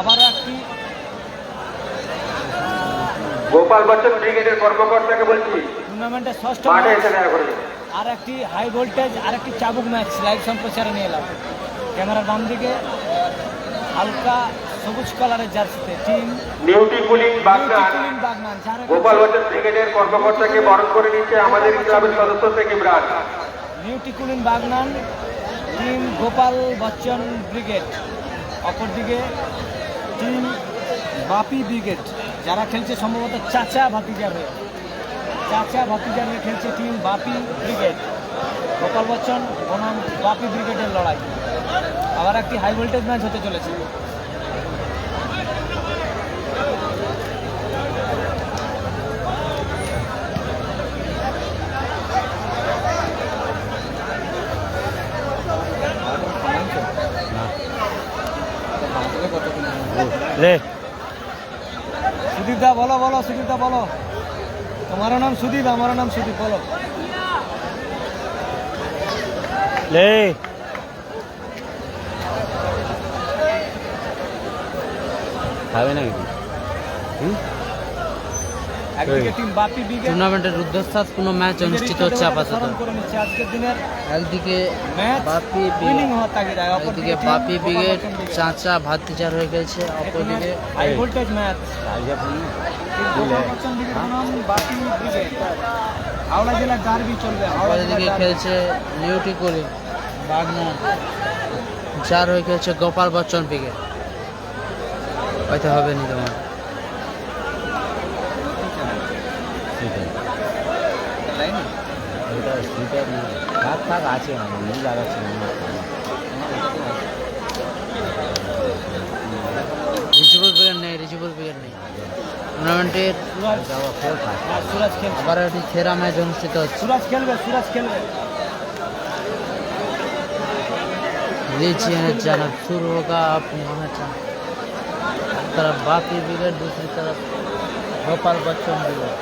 আবার একটি গোপাল বচ্চন ব্রিগেডের কর্মকর্তাকে বলছি টুর্নামেন্টের ষষ্ঠ মাঠে ম্যাচ, এসে দেখা করবে। আর একটি হাই ভোল্টেজ আর একটি চাবুক ম্যাচ লাইভ সম্প্রচারে নিয়ে এলাম। ক্যামেরার বাম দিকে হালকা সবুজ কালারের জার্সিতে টিম নিউটি পুলিং বাগনান বাগনান, যারা গোপাল বচ্চন ব্রিগেডের কর্মকর্তাকে বরণ করে নিচ্ছে আমাদের ক্লাবের সদস্য থেকে ব্রাজ। নিউটিকুলিন বাগনান টিম গোপাল বচ্চন ব্রিগেড, অপরদিকে টিম বাপি ব্রিগেড, যারা খেলছে সম্ভবত চাচা ভাতিজার হয়ে খেলছে টিম বাপি ব্রিগেড। গোপাল বচ্চন বনাম বাপি ব্রিগেডের লড়াই, আবার একটি হাই ভোল্টেজ ম্যাচ হতে চলেছে। सुदीप दा बोलो बोलो, सुदीप दा बोलो, तुम्हारा नाम सुदीप, हमारा नाम सुदीप, बोलो ले। খাবে নাকি একদিকে টিম বাপি ব্রিগেড টুর্নামেন্টের রুদ্ধশ্বাস কোনো ম্যাচ অনুষ্ঠিত হচ্ছে আপাতত। স্মরণ করে নিচ্ছে আজকের দিনের একদিকে ম্যাচ বাপি উইনিং হওয়ার তাগিদায়, একদিকে অপরদিকে বাপি ব্রিগেড চাচা ভাতিজার হয়ে গেছে, অপরদিকে হাই ভোল্টেজ ম্যাচ বাপি ব্রিগেড। হাওড়া জেলার ডার্বি চলবে, হাওড়া অপরদিকে জেলার খেলছে নিউটিকুলি বাগনান, যার হয়ে খেলছে গোপাল বচ্চন ব্রিগেড। হয়তো হবে নি তোমার আছে রিজিবল ব্রিগেড নেই টুর্নামেন্টের। সুরাজ খেলবে, আবার একটি সেরা ম্যাচ অনুষ্ঠিত হচ্ছে। সুরাজ খেলবে लीजिए जनाब शुरू होगा आप वहाँ एक तरफ बापी ब्रिगेड, दूसरी तरफ गोपाल बच्चन ब्रिगेड।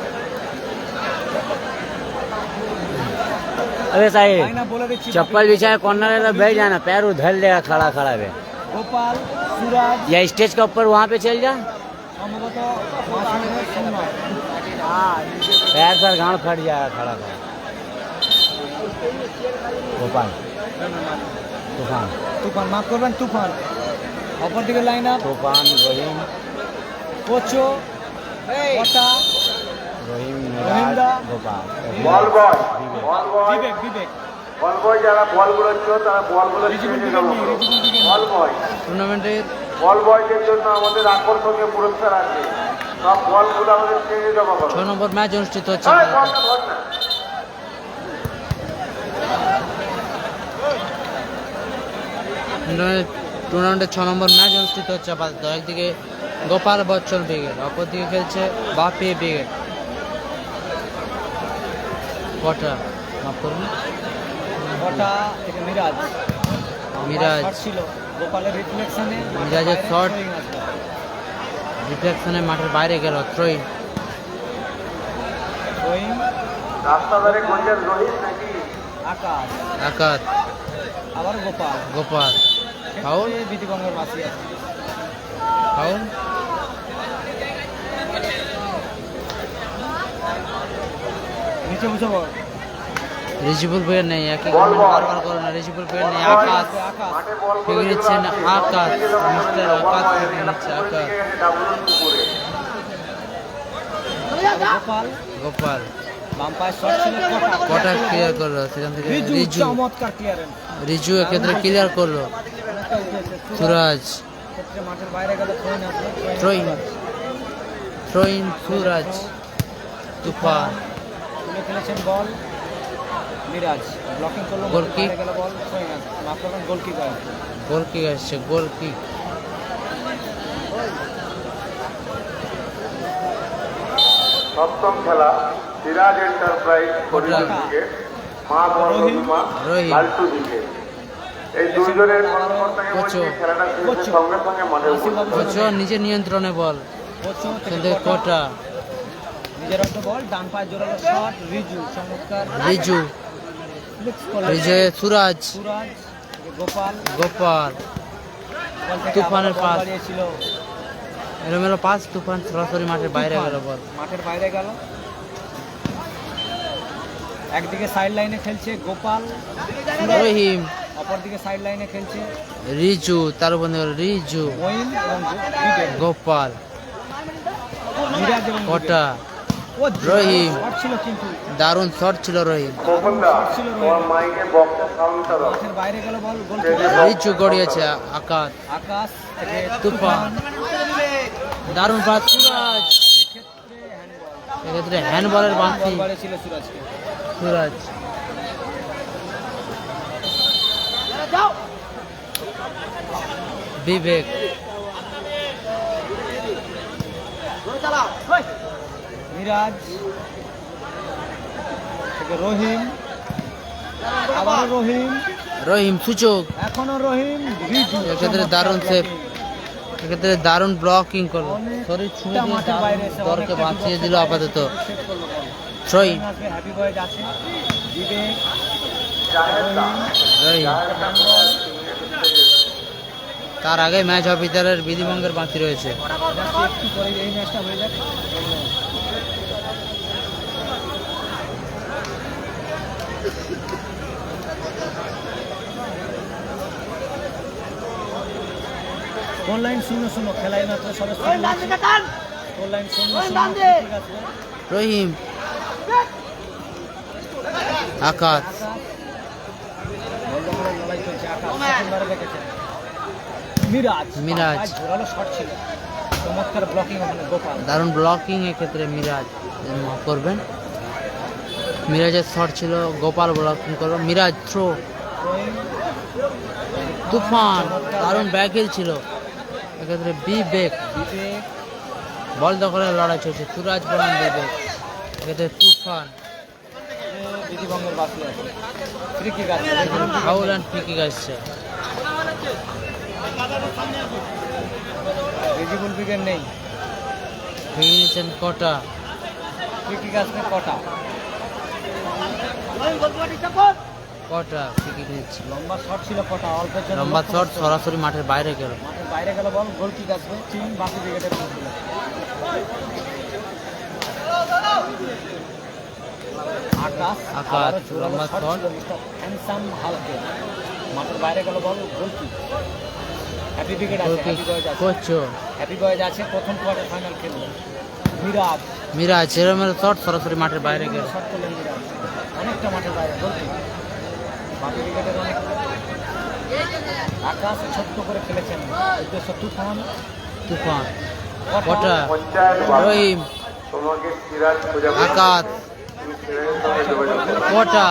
अरे साहिब आईना बोले देखिए चप्पल बिछाए कॉर्नर में बैठ जाना, पैर उधर लेगा खड़ा खड़ा पे, गोपाल सूरज या स्टेज के ऊपर वहाँ पे चल जा, সম্ভবত 5 মিনিটের শূন্য। पैर सर गांड फट जाएगा खड़ा खड़ा। गोपाल तूफान তুফান, মাফ করবেন তুফান। অপরদিকে লাইন আপ तूफान रहीम কোচো ওটা रहीम রহিমদা, गोपाल বল বয় বিবেক বল বয় যারা বল গুলোচ্ছ তারা বল গুলো রিজিবুল ছেড়ে ব্রিগেড দেবো। নেই, রিজিবুল ব্রিগেড বল বয় টুর্নামেন্টের বল বয়দের জন্য আমাদের আকর্ষণীয় পুরস্কার আছে, সব বলগুলো আমাদের ছেড়ে জমা করো। 6 নম্বর ম্যাচ অনুষ্ঠিত হচ্ছে এই, আপাতত। বল না, বল না। টুর্নামেন্টের 6 নম্বর ম্যাচ অনুষ্ঠিত হচ্ছে আপাতত। একদিকে গোপাল বচ্চন ব্রিগেড, অপরদিকে খেলছে বাপি ব্রিগেড। কটা মাফ করুন, ওটা থেকে মিরাজ মিরাজ। শট ছিল গোপালের রিফ্লেকশনে, মিরাজের শট। রিফ্লেকশনে মাঠের বাইরে গেল, থ্রোইন। রহিম, রাস্তা ধারে গঞ্জের রহিত নাকি আকাশ, আকাশ, আবার গোপাল। গোপাল। ফাউল, বিধিবঙ্গের মাসি আছে। ফাউল। নিচে বসে বল, রিজিবুল ব্রিগেড নেই, একই বল বল। বারবার করো না। রিজিবুল ব্রিগেড নেই, আকাশ আকাশ মাঠে বল ফিরে নিচ্ছেন, আকাশ মিস্টার আকাশ ফিরে নিচ্ছে, আকাশ। গোপাল, গোপাল বাম পায়ের শট ছিল কটা ক্লিয়ার করলো, সেখান থেকে রিজু, রিজু। চমৎকার ক্লিয়ারেন্স। রিজু এক্ষেত্রে ক্লিয়ার করলো। সুরাজ, ক্ষেত্রে মাঠের বাইরে গেল, থ্রোইন আসলো, থ্রোইন, থ্রোইন, সুরাজ, তুফান। তুলে ফেলেছেন বল মিরাজ, ব্লকিং করলো, গোল মাঠের কিক। বাইরে গেল বল, থ্রোইন আসলো, মাফ করবেন গোল কিক হয়। গোল কিক আসছে, গোল কিক। সপ্তম খেলা সিরাজ এন্টারপ্রাইজ হরিজন দিকে, মা বর্মা রহিম। লালটু দিকে। এই দুইজনের কর্মকর্তাকে বলছি কোচো। খেলাটা শুরুর সঙ্গে সঙ্গে মাঠে উপস্থিত হতে। কোচো নিজের নিয়ন্ত্রণে বল, কোচো থেকে সেখান থেকে কোটা, কোটা, নিজের অর্ধ বল, ডান পায়ে জোরালো শট, রিজু চমৎকার রিজু, ফ্লিক্স করলেন, বিজয়, সুরাজ, সুরাজ থেকে গোপাল, গোপাল, বল থেকে তুফানের আবার বল পাস। বাড়িয়েছিল এলোমেলো পাস, তুফান সরাসরি মাঠের বাইরে গেল বল। মাঠের বাইরে গেল। একদিকে সাইড লাইনে খেলছে গোপাল, রহিম, অপরদিকে সাইড লাইনে খেলছে রিজু, তার উপর রিজু, মঈন এবং বিবেক। গোপাল, মিরাজ এবং কটা, ও রহিম। শট ছিল কিন্তু দারুণ শট ছিল রহিম। খোকনদা তোমার মাইকে বক্সের সাউন্ডটা দাও। মাঠের বাইরে গেল বল, গোল রিজু গড়িয়েছে, আকাশ, আকাশ থেকে তুফান, দারুণ পাস সুরাজ, এক্ষেত্রে হ্যান্ডবলের বাঁধি বল ছিল সুরাজকে। সুরাজ। বিবেক, মিরাজ থেকে রহিম, আবারও রহিম, রহিম সূচক, এখনো রহিম, রিজু। এক্ষেত্রে দারুণ সেভ, এক্ষেত্রে দারুণ ব্লকিং করলো, শরীর ছুঁয়ে দিয়ে মাঠের বাইরে এসে দরকে অনেকটা বাঁচিয়ে দিল বিপক্ষের আপাতত। সেভ করলো বল। রহিম, হ্যাপি বয়েজ আছে, বিবেক, জাহেদা রহিম। হ্যান্ডবল। তার আগে ম্যাচ অফিসারের বিধিভঙ্গের বাকি রয়েছে। একটু পরে এই ম্যাচটা হয়ে যাক। কোন লাইন 0-0 খেলাই মাত্র সদস্য কোন লাইন 0-0 ঠিক আছে। রহিম, আকাশ, লড়াই চলছে, আকাশ প্রথমবারে দেখেছে। মিরাজ, মিরাজ। জোরালো শট ছিল, চমৎকার ব্লকিং ওখানে গোপাল। দারুণ ব্লকিং এক্ষেত্রে মিরাজ মাফ করবেন। মিরাজের শট ছিল, গোপাল ব্লকিং করলো, মিরাজ থ্রো, রহিম, তুফান দারুণ ব্যাকেল ছিল, এক্ষেত্রে বিবেক, বিবেক, বল দখলের লড়াই চলছে, সুরাজ বনাম বিবেক, এক্ষেত্রে তুফান, বিধিভঙ্গের বাকি আছে। ফ্রি কিক আছে, ফাউল অ্যান্ড ফ্রি কিক আসছে। ভিজিবল উইকেট নেই, ভেঙে নিচ্ছেন কটা, ফ্রি কিক আসবে কটা। কটা ফ্রি কিক নিচ্ছে, লম্বা শট ছিল কটা, অল্পের জন্য লম্বা লক্ষ্য শট করতে হবে। সরাসরি মাঠের বাইরে গেল। মাঠের বাইরে গেল বল, গোল কিক আসবে, তিন বাকি উইকেটের ফুটবল। আকাশ, আকাশ, আবারও জোরালো লম্বা শট শট। ছিল মিস্টার হ্যান্ডসাম হালকে। মাঠের বাইরে গেল বল, গোল কিক। হ্যাপি উইকেট আছে, হ্যাপি বয়েজ আছে, করছো হ্যাপি বয়েজ আছে, প্রথম কোয়ার্টার ফাইনাল খেলবে। মিরাজ, মিরাজ, এরমের শট সরাসরি মাঠের বাইরে গেল। শট করলেন মিরাজ, অনেকটা মাঠের বাইরে, গোল কিক। বাকি উইকেটের অনেক। আকাশ ছোট্ট করে খেলেছেন, উদ্দেশ্য তুফান, তুফান, কটা, পঞ্চায়েত বাবু, রহিম, তোমাকে সিরাজ খোঁজা আকাশ, তুমি সিরাজের সঙ্গে যোগাযোগ করো। কটা,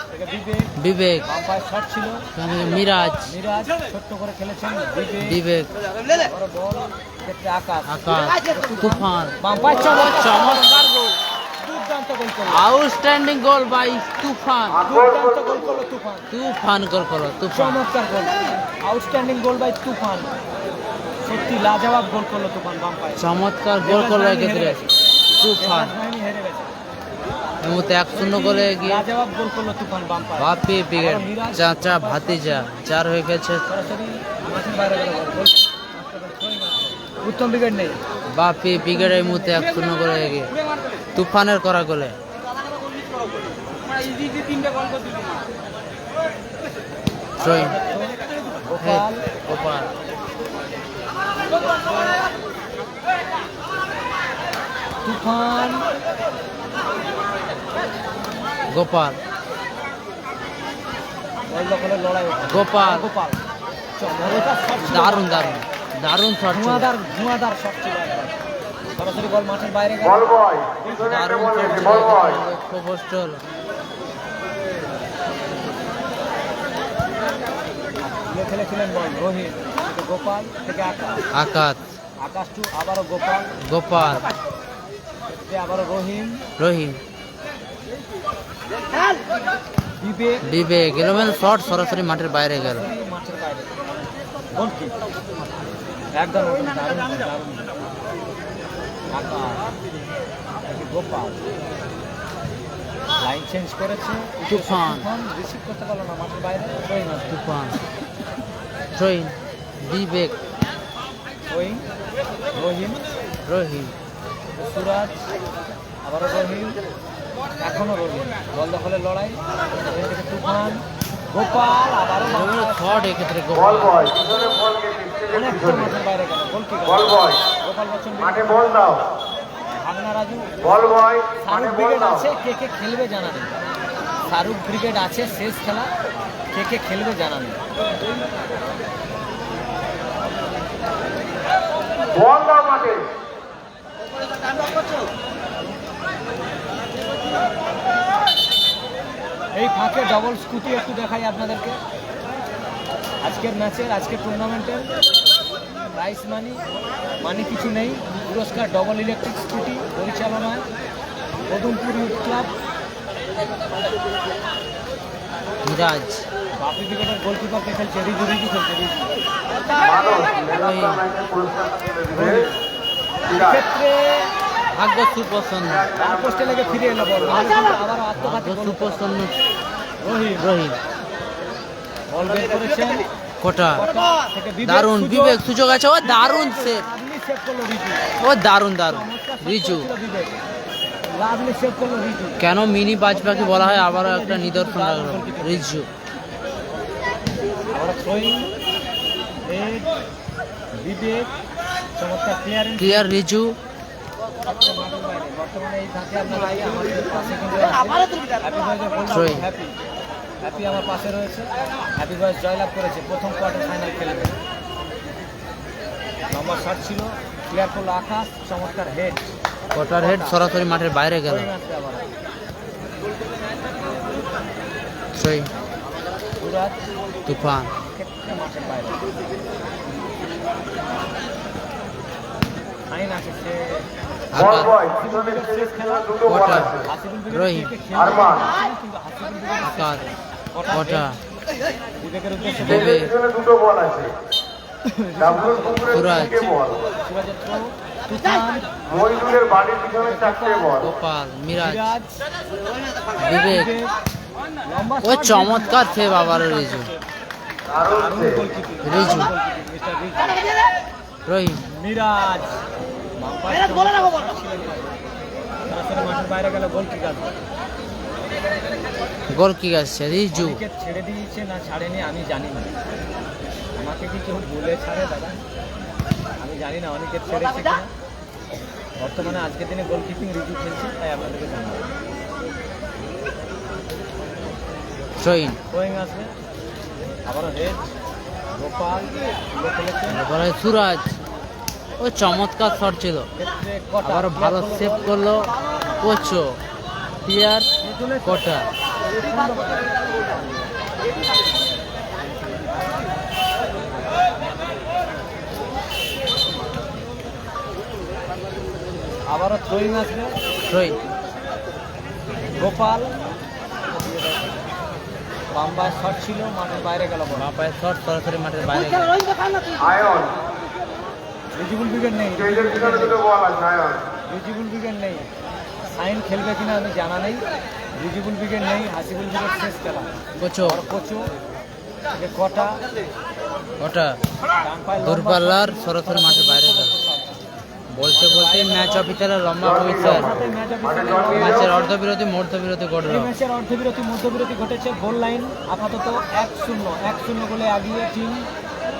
থেকে বিবেক, বিবেক, বাম্পায় শট ছিল, এখান থেকে মিরাজ, মিরাজ ছোট্ট করে খেলেছেন, বিবেক, বিবেক, বড় বল, ক্ষেত্রে আকাশ, আকাশ, তুফান, বাম্পায় চমৎকার গোল, দুর্দান্ত গোল করলো, আউটস্ট্যান্ডিং গোল বাই তুফান, দুর্দান্ত গোল করলো তুফান, তুফান গোল করো, তুফান, চমৎকার গোল, আউটস্ট্যান্ডিং গোল বাই তুফান, সত্যি লাজবাব গোল করলো তুফান বাম্পায়। চমৎকার গোল করলো এক্ষেত্রে তুফান। হেরে গেছে, এই মুহূর্তে 1-0 গোলে এগিয়ে লাজবাব গোল করলো তুফান বাম্পায়। বাপি ব্রিগেড, চাচা ভাতিজা 4 হয়ে গেছে। সরাসরি মাঠের বাইরে গেল বল, উত্তম উইকেট নেই। বাপি ব্রিগেড এই মুহূর্তে 1-0 গোলে এগিয়ে, তুফানের করা গোলে। জয় গোপাল, গোপাল, তুফান, গোপাল, বল দখলের লড়াই হচ্ছে। গোপাল, গোপাল চমৎকার শট ছিল। দারুণ দারুণ দারুণ শট ছিল, ধোঁয়াদার শট ছিল একবার। সরাসরি বল মাঠের বাইরে গেল। বল বয়, পিছনে একটা দারুণ বল শট গেছে, ছিল, বল বয়। লক্ষ্য পোস্ট হলো। খেলেছিলেন বল রোহিত থেকে গোপাল থেকে আকাশ, আকাশ, আকাশ টু আবারও গোপাল, গোপাল, থেকে আবারও রহিম, রহিম, বিবেক, বিবেক, এলোমেলো শট সরাসরি মাঠের বাইরে গেল। মাঠের বাইরে গোল কিক, একদম দারুণ দারুণ। আকাশ থেকে গোপাল, লাইন চেঞ্জ করেছে, তুফান, রিসিভ করতে পারলো না, মাঠের বাইরে রহিম আছে। তুফান, ট্রেন, বিবেক, রহিম রহিম, রহিম, সুরাজ, আবারও রহিম, এখনো রহিম। বল দখলের লড়াই, এখান থেকে তুফান, গোপাল, আবারও শট এক্ষেত্রে বল গোপাল। বয় পিছনে বল গেছে স্টেজের অনেকটা পিছনে মাঠের বাইরে গেল। গোল কি বল বয় গোপাল বচ্চন, মাঠে বল দাও ভাগনা রাজু। বল বয় মাঠে শাহরুখ বল ব্রিগেড দাও আছে, কে কে খেলবে জানা নেই। শাহরুখ ব্রিগেড আছে, শেষ খেলা, কে কে খেলবে জানা নেই। বল দাও মাঠে এই ফাঁকে ডবল স্কুটি একটু দেখাই আপনাদেরকে। আজকের ম্যাচের, আজকের টুর্নামেন্টের প্রাইস মানি কিছু নেই। পুরস্কার ডবল ইলেকট্রিক স্কুটি, পরিচালনায় পদমপুর ইউথ ক্লাব। মিরাজ, বাপি ক্রিকেটের গোলকিপারকে খেলছে রিজু, খেলছে রিজু। মানুষ ম্যান অফ দ্য ম্যাচের পুরস্কার তুলে দিবে বিরাট এক্ষেত্রে ভাগ্য সুপ্রসন্ন, চার পোস্টে লেগে ফিরে এলো বল, আবার আত্মঘাতী ভাগ্য গোল। সুপ্রসন্ন রহিম রহিম। বল বের করেছেন, কোটা, কটা থেকে দারুণ সুযোগ। বিবেক, সুযোগ আছে, ও দারুণ সেভ, লাভলি সেভ করলো রিজু। ও দারুণ দারুণ। রিজু, লাভলি সেভ করলো রিজু। কেন মিনি বাজ পাখি বলা হয় আবারও একটা নিদর্শন লাগলো। রিজু, আবার থ্রোয়িং, হেড, বিবেক, চমৎকার ক্লিয়ারেন্স। ক্লিয়ার রিজু, বর্তমানে এই ধাঁচে আপনারা আমাদের পাশে কিন্তু হ্যাপি বয়েজের গোল Throwing. হ্যাপি হ্যাপি আমার পাশে রয়েছে। হ্যাপি বয়েজ জয়লাভ করেছে, প্রথম কোয়ার্টার ফাইনাল খেলবে। নম্বর শট ছিল, ক্লিয়ার করলো আকাশ, চমৎকার হেড। কোটার হেড সরাসরি মাঠের বাইরে গেল। থ্রোয়িং আসছে আবার থ্রোয়িং, সুরাজ, তুফান, ক্ষেত্রে মাঠের বাইরে। আইন আছে সে বল আকাশ, বয় পিছনে স্টেজের পিছনে দুটো বল কোটা, আছে হাসিবুল বিবেক রহিম, কে খেলবে আরমান। কিন্তু হাসিবুল বিবেক আকাশ, কোটা কোটা, বিবেকের উদ্দেশ্যে স্টেজের পিছনে দুটো বল আছে ডাবলুর পুকুরে সুরাজ। তিনটে বল সুরাজের থ্রো, তুফান, মইনুলের বাড়ির পিছনে চারটে বল গোপাল, মিরাজ, সিরাজ, বিবেক, বিবেক, লম্বা ও শট, চমৎকার সেভ আবার রিজু, দারুণ দারুণ সেভ। গোলকিপিং, রিজু। দারুণ গোলকিপিং, মিস্টার রিজু। রহিম, মিরাজ সরাসরি মাঠের বাইরে গেল, গোল কিক আসবে। গোল কিক আসছে। রিজু, উইকেট ছেড়ে দিয়েছে না ছাড়েনি আমি জানি না, আমাকে কি কেউ বলে ছাড়ে দাদা? আমি জানি না অনেকের ছেড়েছে কিনা। বর্তমানে আজকের দিনে গোলকিপিং রিজু খেলছে, তাই আপনাদেরকে জানাবো। থ্রোয়িং, থ্রোয়িং আসবে, আবারও হেড, গোপাল তুলে খেলেছে, বলা হয় সুরাজ, ও চমৎকার শট ছিল, ক্ষেত্রে কটা, আবারও ভালো সেভ করলো। কোচো, ক্লিয়ার, কোটা, আবারও থ্রোয়িং আসবে, থ্রোয়িং, গোপাল বাম্বার শট ছিল, মাঠের বাইরে গেল বল। বাপায় শট সরাসরি মাঠের বাইরে গেল। আয়ন রিজিবুল উইকেট নেই, স্টেজের পিছনে দুটো বল আছে আয়ন রিজিবুল উইকেট নেই। সাইন খেলবে কিনা আমি জানা নেই। রিজিবুল উইকেট নেই, হাসিবুল উইকেট শেষ খেলা। কোচো, আর কোচো থেকে কটা, ওটা ডান পায়ে লম্বা দূরপাল্লার শট, সরাসরি মাঠের বাইরে গেল। বলতে বলতে ম্যাচ অফিসারের লম্বা কমিশন সাথে ম্যাচ ম্যাচের অর্ধবিরতি মধ্যবিরতি ঘটল। এই ম্যাচের অর্ধবিরতি মধ্যবিরতি ঘটেছে। গোল লাইন আপাতত 1-0 গোলে এগিয়ে টিম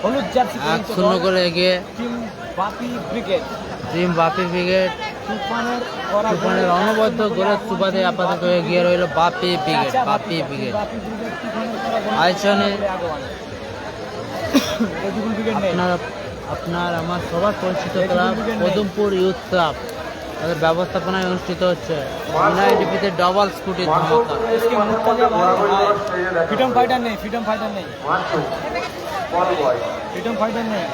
হলুদ জার্সি 1-0 গোলে এগিয়ে টিম বাপি ব্রিগেড। টিম বাপি ব্রিগেড। তুফানের করা তুফানের অনবদ্য গোলের সুবাদে আপাতত এগিয়ে রইল বাপি ব্রিগেড। বাপি ব্রিগেড বাপি ব্রিগেড তুফানের করা গোলে আয়োজনে আগোয়ান। রিজিবুল ব্রিগেড নেই। আপনার আমার সবার পরিচিত ক্লাব পদমপুর ইউথ ক্লাব, তাদের ব্যবস্থাপনায় অনুষ্ঠিত হচ্ছে ইউনাইটিভিতে ডবল স্কুটির ধামাকা। इसके मुर्तजा भाई फ्रीडम फाइटर नहीं, फ्रीडम फाइटर नहीं, মাসু বল বয় फ्रीडम फाइटर नहीं।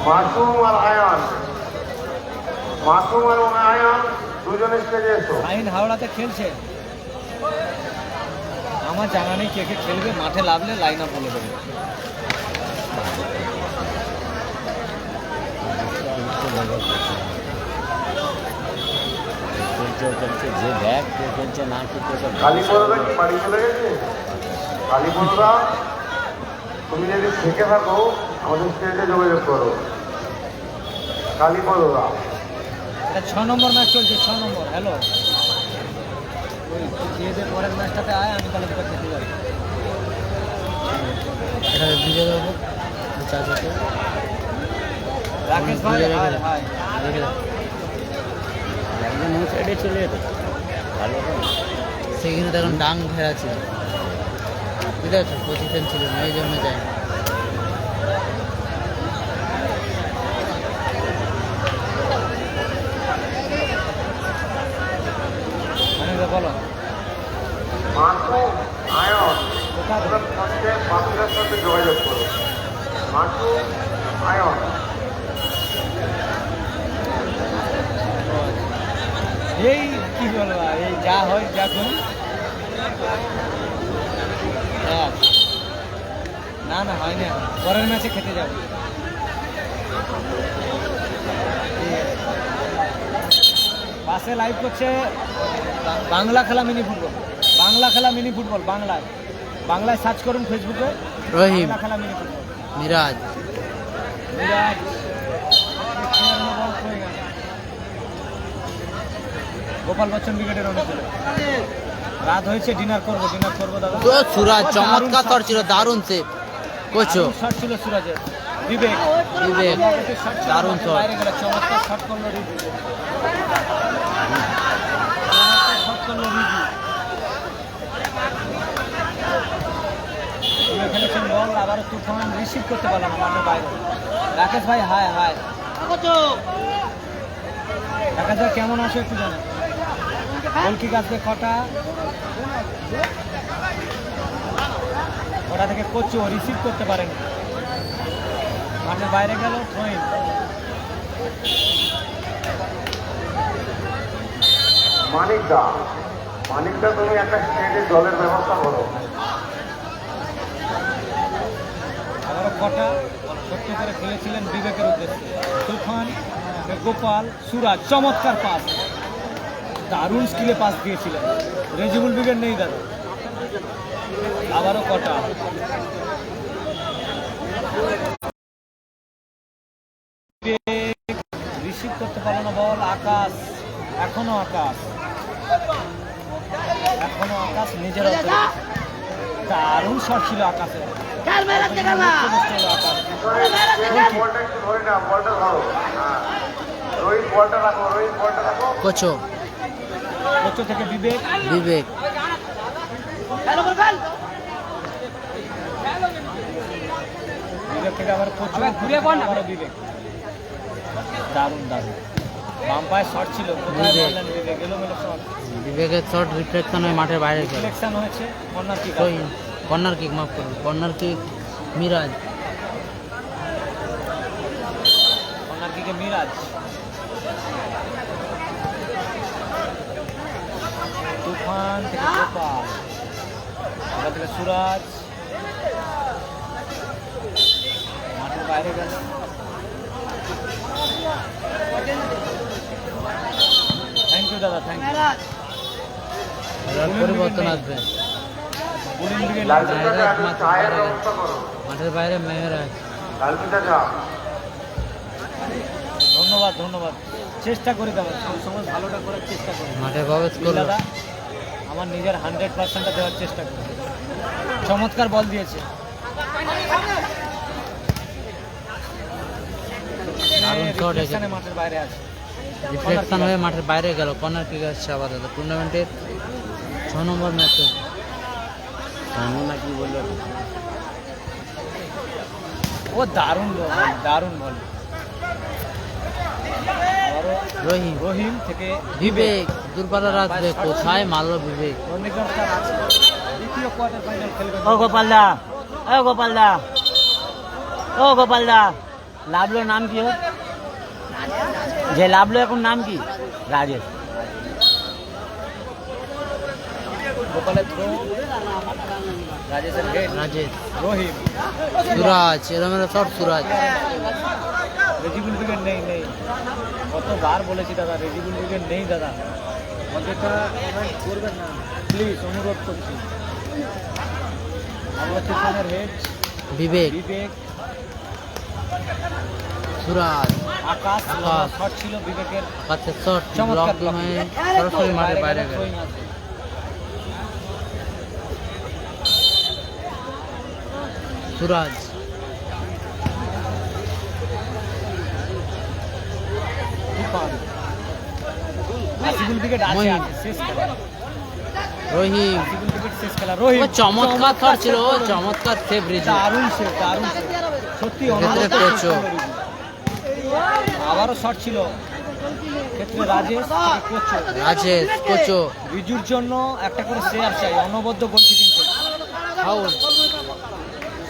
মাসুম আর আয়ন মাসুম আর আয়ন দুজনে স্টেজে এসো আইন হাওড়াতে খেলছে, আমার জানা নেই কে কে খেলবে। মাঠে লাভলে লাইন আপ বলে দেবে। যে ব্যাগ কে খেলছে না কি করছে কালীপদরা কি বাড়ি চলে গেছে? কালীপদরা তুমি যদি থেকে থাকো আমাদের স্টেজে যোগাযোগ করো। কালীপদরা এটা 6 নম্বর ম্যাচ চলছে, 6 নম্বর। হ্যালো, ওই দিয়ে দে, পরের ম্যাচটাতে আয়, আমি তাহলে তোকে খেতে যাবো। এটা ভিজে দেবো চাচাকে রাকেশ ভাই, ভিজে রেখে হাই দে। হাই। রেখে দাও। একদম ও সাইডে চলে যেত ভালো হবে। সেখানে তখন ডাং ঘেরা ছিল, বুঝতে পারছো, পজিশন ছিল না, এই জন্য যাই। মানে বলো মাসু আয়ন কোথা ওদের সঙ্গে বাকিদের সাথে যোগাযোগ করো। মাসু আয়ন এই কি বলবা, এই যা হয় যখন না না হয় না, পরের ম্যাচে খেতে যাবো। পাশে লাইভ করছে বাংলা খেলা মিনি ফুটবল, বাংলা খেলা মিনি ফুটবল, বাংলায় বাংলায় সার্চ করুন ফেসবুকে, রহিম, বাংলা খেলা মিনি ফুটবল। মিরাজ, মিরাজ গোপাল বচ্চন ব্রিগেডের অনেক রাত হয়েছে, ডিনার করবো দাদা। তো সুরাজ চমৎকার তর ছিল, দারুণ সে কোচো শট ছিল সুরাজের। বিবেক বিবেক দারুণ শট। বাইরে গেল, চমৎকার শট করলো রিজু, শট করলো রিজু। খেলেছেন বল, আবারও তুফান রিসিভ করতে পারলাম না মাঠের বাইরে। রাকেশ ভাই হাই হাই। রাকেশ ভাই কেমন আছো একটু জানেন? গোলকি গাছকে কটা থেকে কোচও রিসিভ করতে পারেন, মাঠের বাইরে গেল। থ্রোইন মানিকদা, মানিকদা তুমি একটা স্টেজে জলের ব্যবস্থা করো। আবারও কটা ছোট্ট করে খেলেছিলেন বিবেকের উদ্দেশ্যে। তুফান, গোপাল, সুরাজ, চমৎকার পাস, দারুণ স্কিলে পাস দিয়েছিলেন। রেজিবুল ব্রিগেড নেই দাদা। আবারও কটা রিসিভ করতে পারলো না বল। আকাশ, এখনো আকাশ নিজের দারুণ শট ছিল আকাশের। আকাশ বলটা একটু ধরে না, বলটা ধরো। হ্যাঁ, রোহিত বলটা রাখো, রোহিত বলটা রাখো। কোচো কোচ থেকে বিবেক, বিবেক, বিবেক থেকে আবার কোচ, আবার বিবেক। দারুণ বাম পায়ে শট ছিল, কোথায় বিবেক। বললেন বিবেক? এলোমেলো শট, বিবেকের শট রিফ্লেকশন হয়ে মাঠের বাইরে গেল। সিলেকশন হয়েছে। কর্নার কিক, কর্নার কিক, মাফ করুন, কর্নার কিক মিরাজ। কর্নার কিকে মিরাজ। তুফান থেকে গোপাল, ওটা থেকে সুরাজ, মাঠের বাইরে গেল। থ্যাংক ইউ দাদা, থ্যাংক ইউ। পরিবর্তন আসবে। বুলিং ব্রিগেড লালটু বাইরে চাচা, একটু মাঠের চায়ের বাইরে। ব্যবস্থা করো। মাঠের বাইরে মেহরাজ। লালটু চাচা, ধন্যবাদ। চেষ্টা করি দাদা, সবসময় ভালোটা করার চেষ্টা করি মাঠে প্রবেশ করলো। দাদা। আমার নিজের 100%টা দেওয়ার চেষ্টা করি। চমৎকার বল দিয়েছে। দারুণ শট রিফ্লেকশনে মাঠের বাইরে আছে। রিফ্লেকশন হয়ে মাঠের বাইরে গেল। কর্নার কিক আসছে আপাতত। টুর্নামেন্টের 6 নম্বর ম্যাচ। জানো না কি বললো, ও দারুণ বল। আবারও রহিম থেকে বিবেক দূরপাল্লার আসবে, কোথায় মারলো বিবেক। রণিকর স্যার আছে। দ্বিতীয় কোয়ার্টার ফাইনাল খেলবেন। ও গোপাল দা, লাভলো নাম কি ওর? যে লাভলো এখন নাম কি? রাজেশ। গোপালের থ্রো, রাজেশের হেড, রাজেশ, রহিম, সুরাজ, এলোমেলো শট সুরাজ। রেজিবুল ব্রিগেড নেই। কতবার বলেছি দাদা, রেজিবুল ব্রিগেড নেই দাদা। অযথা কমেন্ট করবেন না প্লিজ, অনুরোধ করছি। আমরা তুফানের হেড, বিবেক, বিবেক, সুরাজ, আকাশ আকাশ। শট ছিল বিবেকের, কাছে শট চমৎকার ব্লক blocking। হয়ে সরাসরি মাঠের বাইরে গেল। throwing আছে। সুরাজ, তুফান। হাসিবুল উইকেট আছে, মহিম। আছে, শেষ খেলা। রহিম, হাসিবুল উইকেট শেষ খেলা। রহিম ও চমৎকার শট ছিল, ও save করে। চমৎকার সেভ রিজু। দারুণ সেভ, দারুণ সেভ। সত্যি এক্ষেত্রে অনবদ্য কোচও। save করলো রিজু। আবারও শট ছিল ক্ষেত্রে রাজেশ থেকে কোচও। রাজেশ, কোচো, রিজুর জন্য একটা করে শেয়ার চাই, অনবদ্য গোলকিপিং খেলছে। ফাউল,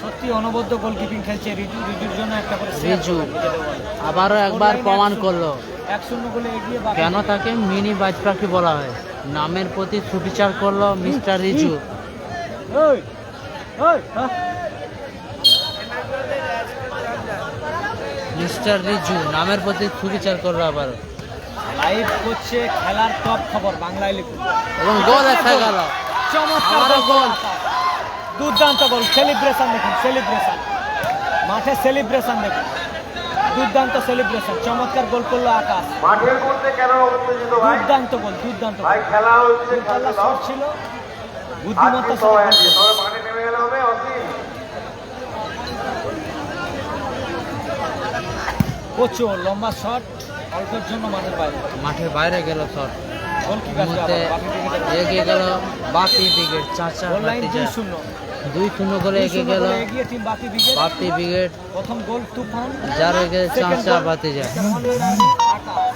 সত্যি অনবদ্য গোলকিপিং খেলছে রিজু, রিজুর জন্য একটা করে শেয়ার রিজু। যেতে বলে। আবারও একবার প্রমাণ করলো 1-0 গোলে এগিয়ে বাকি। কেন তাকে মিনি বাজ পাখি বলা হয়। নামের প্রতি সুবিচার করলো মিস্টার রিজু। ওই, ওই, হ্যাঁ। মিস্টার রিজু নামের প্রতি সুবিচার করলো আবার, লাইভ করছে খেলার টপ খবর বাংলায় লিখুন। এবং গোল এসে গেল। চমৎকার আবারও গোল। দুর্দান্ত গোল, সেলিব্রেশন দেখুন, সেলিব্রেশন মাঠে, সেলিব্রেশন দেখুন, দুর্দান্ত সেলিব্রেশন, চমৎকার গোল করলো আকাশ। মাঠের মধ্যে কেন উত্তেজিত ভাই? দুর্দান্ত গোল, দুর্দান্ত গোল। ভাই খেলা হচ্ছে, দুর্দান্ত খেলতে দাও। শট ছিল, বুদ্ধিমত্তা আজকে সবাই আছে, ছিল। তবে মাঠে নেমে গেলে হবে অসীম। প্রচুর লম্বা শট, অল্পের জন্য মাঠের বাইরে। মাঠের বাইরে গেল শট। গোলকিপার মুহূর্তে এগিয়ে গেল বাকি ব্রিগেড। চাচা গোল লাইন 2-0। 2-0 গোলে এগিয়ে গেল এগিয়ে টিম বাকি ব্রিগেড। বাকি ব্রিগেড, প্রথম গোল তুফান, যার হয়ে গেছে Second চাচা goal, ভাতিজা। আকাশ।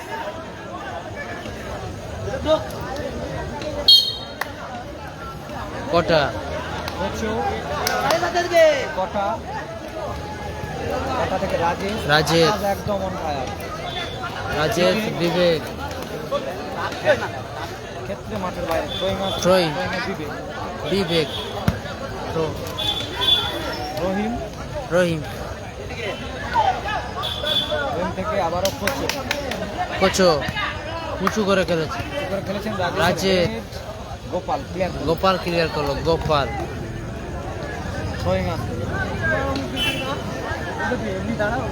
কটা, কোচো, কটা, কটা থেকে রাজেশ। রাজেশ। আকাশ একদম অন ফায়ার। রাজেশ, বিবেক, ক্ষেত্রে মাঠের বাইরে throwing আছে, Throwing। throwing এ বিবেক। বিবেক, তো রহিম, রহিম, রহিম থেকে আবারও কোচো। কোচো উঁচু করে খেলেছে। কি করে খেলেছেন রাজেশ। রাজেশ। গোপাল ক্লিয়ার, গোপাল ক্লিয়ার করলো, গোপাল, throwing আছে। এমনি দাঁড়াও,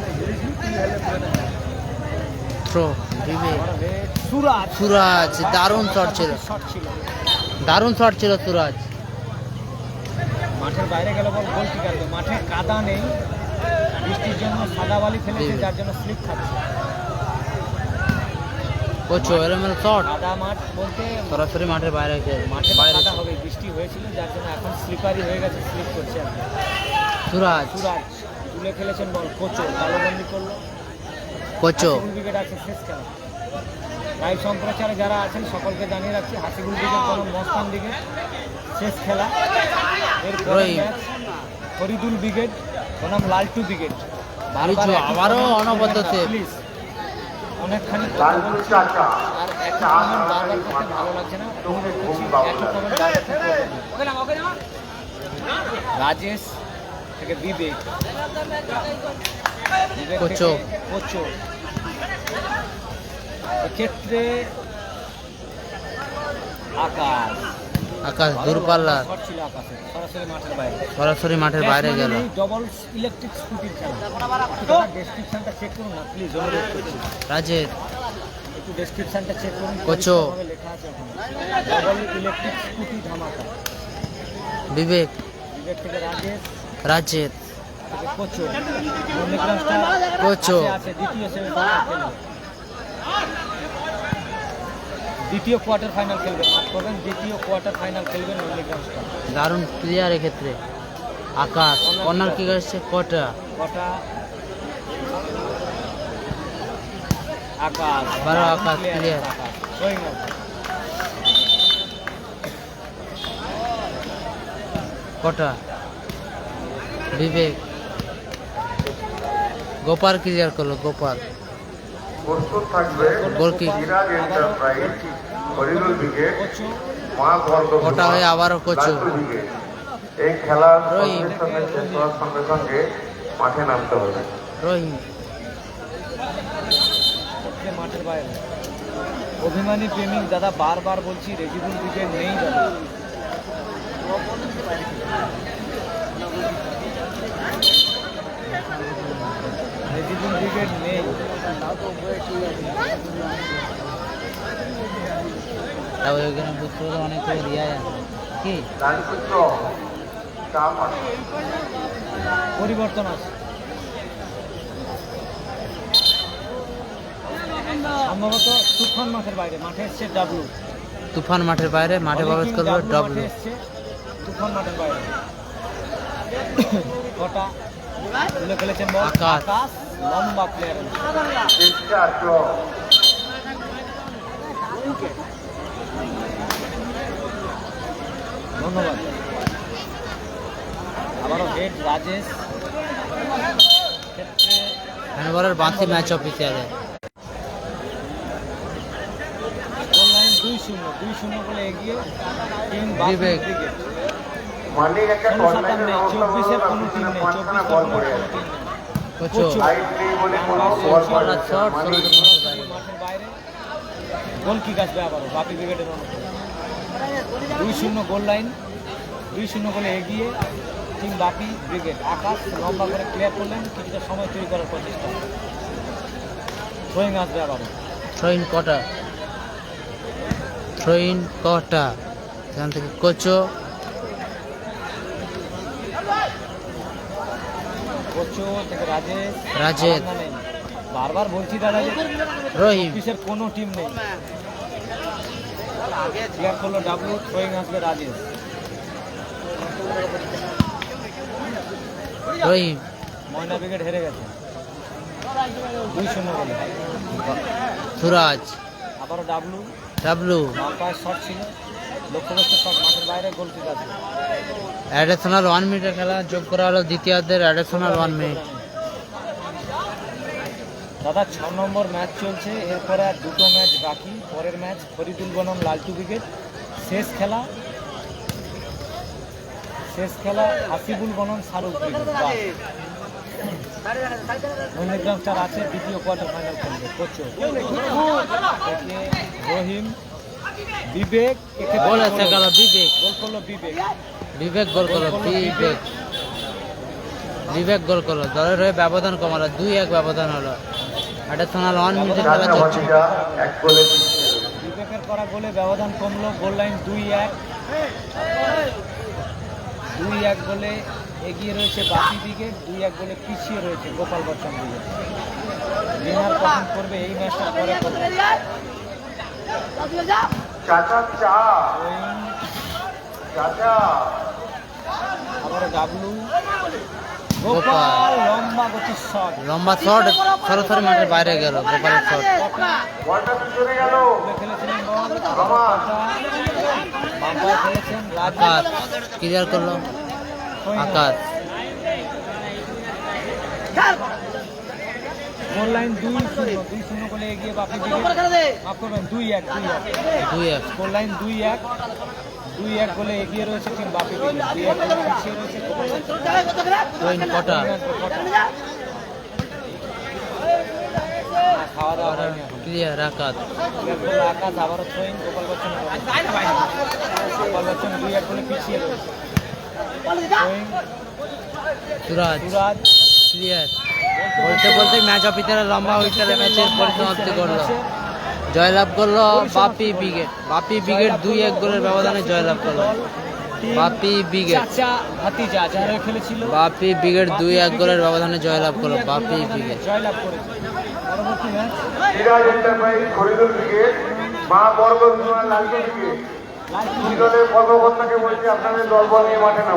থ্রো, বিবেক, আবারও red, সুরাজ। সুরাজ, দারুণ শট ছিল, শট ছিল। দারুণ শট ছিল সুরাজ। মাঠের বাইরে গেল বল, গোল কি করবে? মাঠে কাদা নেই, বৃষ্টির জন্য সাদা বালি ফেলেছে, যার জন্য স্লিপ খাচ্ছে। কোচো এলোমেলো শট, কাদা মাঠ বলতে সরাসরি মাঠের বাইরে গেল, মাঠে তো বাইরে কাদা হবে, বৃষ্টি হয়েছিল যার জন্য এখন স্লিপারি হয়ে গেছে, স্লিপ করছে আর কি। সুরাজ, সুরাজ তুলে খেলেছেন বল, কোচো তালবন্দি করলো। কোচো, হাসিবুল উইকেট আছে, শেষ খেলা। লাইভ সম্প্রচারে যারা আছেন সকলকে জানিয়ে রাখছি, হাসিবুল উইকেট বনাম মস্তান উইকেট, শেষ খেলা। এরপরে রহিম। ম্যাচ ফরিদুল উইকেট বনাম লালটু উইকেট। রিজু আবারও অনবদ্য সেভ। প্লিজ অনেকখানি কথা লালটু বলছি, চাচা আর একই কমেন্ট বারবার করতে ভালো লাগছে না, অনুরোধ করছি একই কমেন্ট বারবার করতে হবে না। রাজেশ থেকে বিবেক, বিবেক কোচো। থেকে কোচো। এক্ষেত্রে আকাশ, আকাশ দূরপাল্লার, শট ছিল আকাশের, সরাসরি মাঠের বাইরে। সরাসরি মাঠের বাইরে গেল। ডবল ইলেকট্রিক স্কুটির খেলা। ডেসক্রিপশনটা চেক করুন না প্লিজ, অনুরোধ করছি রাজেশ, একটু ডেসক্রিপশনটা চেক করুন, কোচো। পরিষ্কারভাবে লেখা আছে ওখানে। ডবল ইলেকট্রিক স্কুটি ধামাকা। বিবেক, বিবেক থেকে রাজেশ, রাজেশ, থেকে কোচো। মল্লিকগঞ্জটা কোচো। আছে দ্বিতীয় সেমিফাইনাল খেলবে, দ্বিতীয় কোয়ার্টার ফাইনাল খেলবে, মাফ করবেন, দ্বিতীয় কোয়ার্টার ফাইনাল খেলবে মল্লিকগঞ্জটা। দারুণ প্লেয়ার এক্ষেত্রে। আকাশ কর্নার কিক আসছে, কটা, কটা, আকাশ, আবারও আকাশ clear, clear। Akash, going on। কটা, বিবেক, গোপাল ক্লিয়ার করলো, গোপাল, প্রস্তুত থাকবে goal kick. Siraj enterprise, Faridul wicket, কোচো, মা গর্গ কটা হয়ে আবারও কোচো। লালটু উইকেট। এই খেলার রহিম। সঙ্গে সঙ্গে শেষ হওয়ার সঙ্গে সঙ্গে মাঠে নামতে হবে। রহিম, ক্ষেত্রে মাঠের বাইরে। অভিমানী প্রেমিক দাদা, বারবার বলছি রেজিবুল উইকেট নেই দাদা। উইকেট নেই। তাও ওইখানে বুঝতে পারলে অনেক করে রিয়ায় আছে কি রাজপুত্র চাপ আছে। পরিবর্তন আছে, সম্ভবত তুফান মাঠের বাইরে, মাঠে এসছে ডাব্লু। তুফান মাঠের বাইরে, মাঠে প্রবেশ করবে ডব্লু। তুফান মাঠের বাইরে কটা তুলে ফেলেছেন বল, আকাশ। আকাশ লম্বা প্লেয়ার। চেষ্টা ড্র। ধন্যবাদ। আবারও হেড রাজেশ, ক্ষেত্রে হ্যান্ডবলের বাঁশি ম্যাচ অফিসিয়ালে। গোল লাইন 2-0 বলে এগিয়ে টিম বিবেক। মালিক একটা কর্নারের ব্যবস্থা করলো, 24-এর কোনো আপনি টিম নেই, পাঁচখানা বল 24-এর পড়ে কোনো আছে। টিম নেই। কোচো হাইট নেই বলে কোনো বল পড়ে শর্ট আছে। শর্ট মালিক মাঠের বাইরে গোল কিক আসবে আবারও বাপি ব্রিগেডের অনুকূলে। 2-0 গোল লাইন, 2-0 বলে এগিয়ে টিম বাপি ব্রিগেড। আকাশ লম্বা করে ক্লিয়ার করলেন, কিছুটা সময় তৈরি করার প্রচেষ্টা। থ্রোয়িং আসবে আবারও। থ্রোইন কটা, থ্রোইন কটা, সেখান থেকে কোচো কোচো থেকে রাজেশ। রাজেশ। ভাবনা নেই। বারবার বলছি দাদা যে রহিম অফিসের কোনো টিম নেই। ক্লিয়ার করলো ডাব্লু, থ্রোয়িং আসবে রাজেশ। রহিম ময়না ব্রিগেড হেরে গেছে 2-0 বলে। সুরাজ আবারও ডাব্লু, ডাব্লু। বাম পায়ের শট ছিল, লক্ষ্যবস্তু শট, মাঠের বাইরে গোল কিক আছে। অ্যাডিশনাল 1 মিনিটের খেলা যোগ করা হলো দ্বিতীয়ার্ধের অ্যাডিশনাল 1 মিনিট। দাদা 6 নম্বর ম্যাচ চলছে, এরপরে আর 2টো ম্যাচ বাকি। পরের ম্যাচ ফরিদুল বনাম লালটু ব্রিগেড। শেষ খেলা হাসিবুল বনাম শাহরুখ ব্রিগেড। নন্দীগ্রাম স্টার আছে দ্বিতীয় কোয়ার্টার ফাইনাল খেলবে। কোচো থেকে রহিম, বিবেক, গোল এসে গেল বিবেক, গোল করলো বিবেক। বিবেক গোল করলো, বিবেক বিবেক গোল করলো। দলের হয়ে ব্যবধান কমালো, 2-1 ব্যবধান হলো। অ্যাডিশনাল 1 মিনিটের খেলা চারটা চলছে। ভাতিজা এক গোলে পিছিয়ে রয়েছে। বিবেকের করা গোলে ব্যবধান কমলো। গোল লাইন 2-1 গোলে এগিয়ে রয়েছে বাপি ব্রিগেড, 2-1 গোলে পিছিয়ে রয়েছে গোপাল বচ্চন ব্রিগেড। উইনার কখন করবে এই ম্যাচটা পরে করবে। চাচা চা রহিম, চাচা আবারও ডাবলু, গোপাল। গোপাল লম্বা গতির শট, লম্বা শট সরাসরি মাঠের বাইরে গেল। গোপালের শট বলটা পিছনে গেল। তুলে খেলেছিলেন বল, রহমান। বাম পায়ে খেলেছেন আকাশ রাজেশ। ক্লিয়ার করলো, আকাশ। গোল লাইন 2-0 গোলে এগিয়ে বাপি ব্রিগেড। মাফ করবেন 2-1 2-1 গোল লাইন 2-1 গোলে এগিয়ে রয়েছে টিম বাপি ব্রিগেড। 2-1 গোলে পিছিয়ে রয়েছে গোপাল বচ্চন। থ্রোইন কটা, খাওয়া দাওয়া হয়নি এখন। ক্লিয়ার আকাশ। আকাশ আবারও থ্রোয়িং, গোপাল বচ্চন। গোপাল বচ্চন 2-1 গোলে পিছিয়ে রয়েছে। থ্রোয়িং সুরাজ সুরাজ ক্লিয়ার। বলতে বলতে ম্যাচ অফিসারে লম্বা উইকেটে ম্যাচের পরিসমাপ্তি করলো। জয়লাভ করলো বাপি ব্রিগেড। বাপি ব্রিগেড 2-1 গোলের ব্যবধানে জয়লাভ করলো। বাপি ব্রিগেড, চাচা ভাতিজা যারা খেলেছিল বাপি ব্রিগেড 2-1 গোলের ব্যবধানে জয়লাভ করলো বাপি ব্রিগেড। জয়লাভ করেছে। পরবর্তী match Siraj enterprise Faridul brigade, মা বর্গ লালটু ব্রিগেড। লালটু দুই দলের কর্মকর্তাকে বলছি আপনাদের দলবল নিয়ে মাঠে নামুন।